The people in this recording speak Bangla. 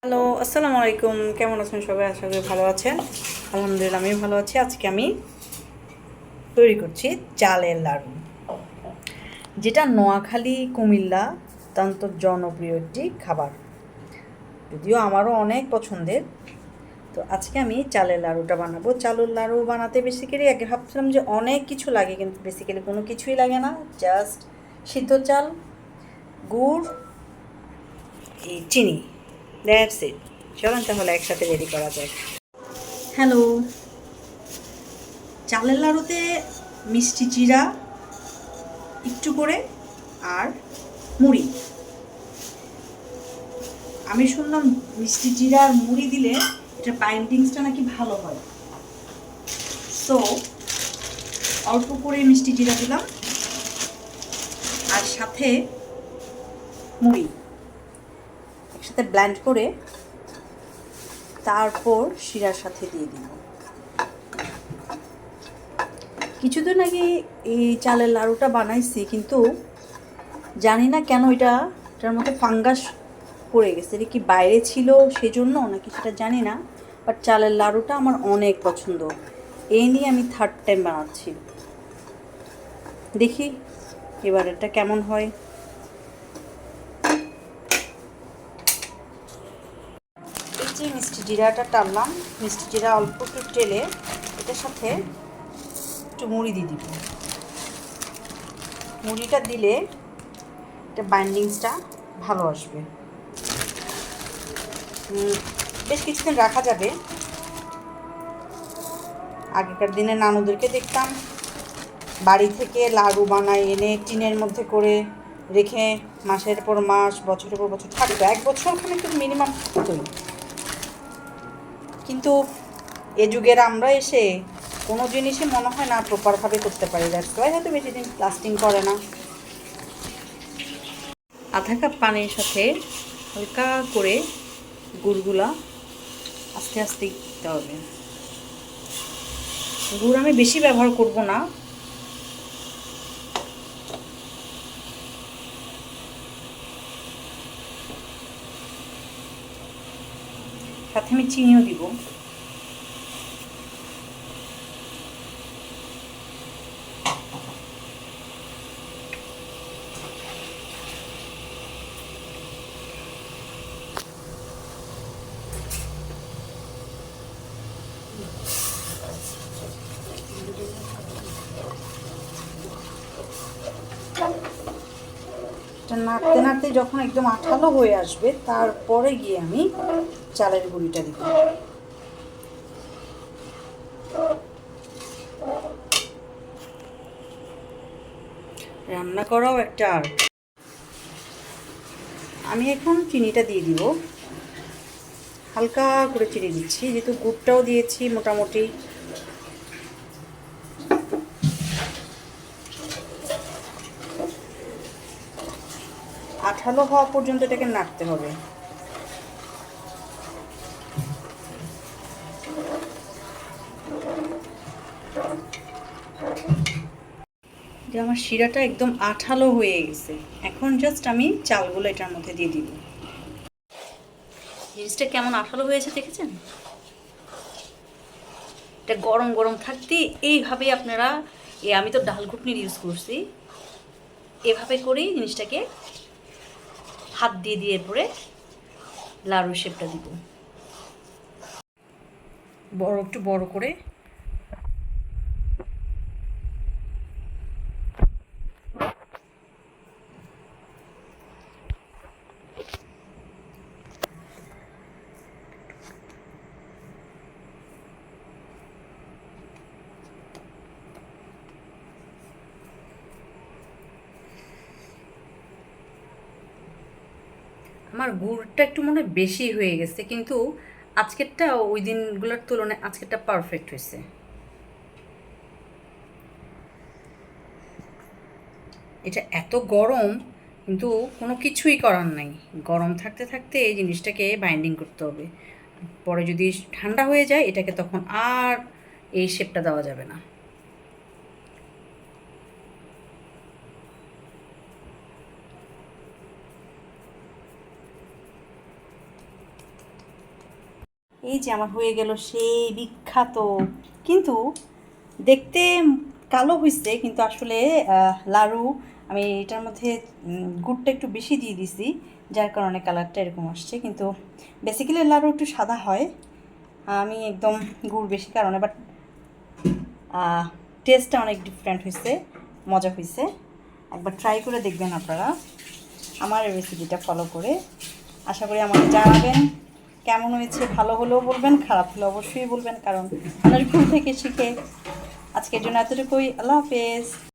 হ্যালো, আসসালামু আলাইকুম। কেমন আছেন সবাই? আশা করি ভালো আছেন। আলহামদুলিল্লাহ আমিও ভালো আছি। আজকে আমি তৈরি করছি চালের লাড়ু, যেটা নোয়াখালী, কুমিল্লা অত্যন্ত জনপ্রিয় একটি খাবার। যদিও আমারও অনেক পছন্দের। তো আজকে আমি চালের লাড়ুটা বানাবো। চালের লাড়ু বানাতে বেসিক্যালি আগে ভাবছিলাম যে অনেক কিছু লাগে, কিন্তু বেসিক্যালি কোনো কিছুই লাগে না। জাস্ট সিদ্ধ চাল, গুড়, এই চিনি, দ্যাটস ইট। চলেন তাহলে একসাথে রেডি করা যায়। হ্যালো, চালের লাড়ুতে মিষ্টি চিড়া একটু করে আর মুড়ি। আমি শুনলাম মিষ্টি চিড়া আর মুড়ি দিলে এটা বাইন্ডিংসটা নাকি ভালো হয়। সো অল্প করে মিষ্টি চিড়া দিলাম আর সাথে মুড়ি একসাথে ব্লেন্ড করে তারপর শিরার সাথে দিয়ে দিলাম। কিছুদিন আগে এই চালের লাড়ুটা বানাইছি, কিন্তু জানি না কেন এটার মধ্যে ফাঙ্গাস পড়ে গেছে। এটা কি বাইরে ছিল সেজন্য নাকি সেটা জানি না, বাট চালের লাড়ুটা আমার অনেক পছন্দ। এই নিয়ে আমি থার্ড টাইম বানাচ্ছি। দেখি এবার এটা কেমন হয়। এই যে মিষ্টি জিরাটা টানলাম, মিষ্টি জিরা অল্প একটু টেলে এটার সাথে একটু মুড়ি দিয়ে দিব। মুড়িটা দিলে এটা বাইন্ডিংসটা ভালো আসবে। বেশ কিছুদিন রাখা যাবে। আগেকার দিনে নানুদেরকে দেখতাম বাড়ি থেকে লাড়ু বানায় এনে টিনের মধ্যে করে রেখে মাসের পর মাস, বছরের পর বছর থাকতো। 1 বছর ওখানে তো মিনিমাম থাকতোই। কিন্তু এ যুগের আমরা এসে কোনো জিনিসই মনে হয় না প্রপারভাবে করতে পারি। দ্যাটস ওয়াই হয়তো বেশি দিন লাস্টিং করে না। আধা কাপ পানির সাথে হালকা করে গুড়গুলা আস্তে আস্তে দিতে হবে। গুড় আমি বেশি ব্যবহার করব না। সাথে আমি চিনিও দিব। এটা নাড়তে নাড়তে যখন একদম আঠালো হয়ে আসবে, তারপরে গিয়ে আমি চালের গুঁড়িটা দিব। রান্না করাও একটা আর্ট। আমি এখন চিনিটা দিয়ে দিব। হালকা করে চিনি দিচ্ছি, যেহেতু গুড়টাও দিয়েছি মোটামুটি। আঠালো হওয়া পর্যন্ত এটাকে নাড়তে হবে। যে আমার শিরাটা একদম আঠালো হয়ে গেছে। এখন জাস্ট আমি চালগুলো এটার মধ্যে দিয়ে দিব। জিনিসটা কেমন আঠালো হয়েছে দেখেছেন? এটা গরম গরম থাকতে এইভাবেই আপনারা, আমি তো ডাল ঘুটনির ইউজ করছি, এভাবে করেই জিনিসটাকে হাত দিয়ে দিয়ে পরে লাড়ুর শেপটা দিব। একটু বড় করে আমার গুড়টা একটু মনে হয় বেশি হয়ে গেছে, কিন্তু আজকেরটা ওই দিনগুলোর তুলনায় আজকেরটা পারফেক্ট হয়েছে। এটা এত গরম, কিন্তু কোনো কিছুই করার নাই। গরম থাকতে থাকতে এই জিনিসটাকে বাইন্ডিং করতে হবে। পরে যদি ঠান্ডা হয়ে যায় এটাকে তখন আর এই শেপটা দেওয়া যাবে না। এই যে আমার হয়ে গেল সেই বিখ্যাত, কিন্তু দেখতে কালো হয়েছে, কিন্তু আসলে লাড়ু আমি এটার মধ্যে গুড়টা একটু বেশি দিয়ে দিছি, যার কারণে কালারটা এরকম আসছে। কিন্তু বেসিক্যালি লাড়ু একটু সাদা হয়, আমি একদম গুড় বেশি কারণে, বাট টেস্টটা অনেক ডিফারেন্ট হয়েছে, মজা হয়েছে। একবার ট্রাই করে দেখবেন আপনারা আমার রেসিপিটা ফলো করে। আশা করি আমাকে জানাবেন কেমন হয়েছে, ভালো হলেও বলবেন, খারাপ হলেও অবশ্যই বলবেন, কারণ মানুষ ভুল থেকে শিখে। আজকের জন্য এতটুকুই, আল্লাহ হাফেজ।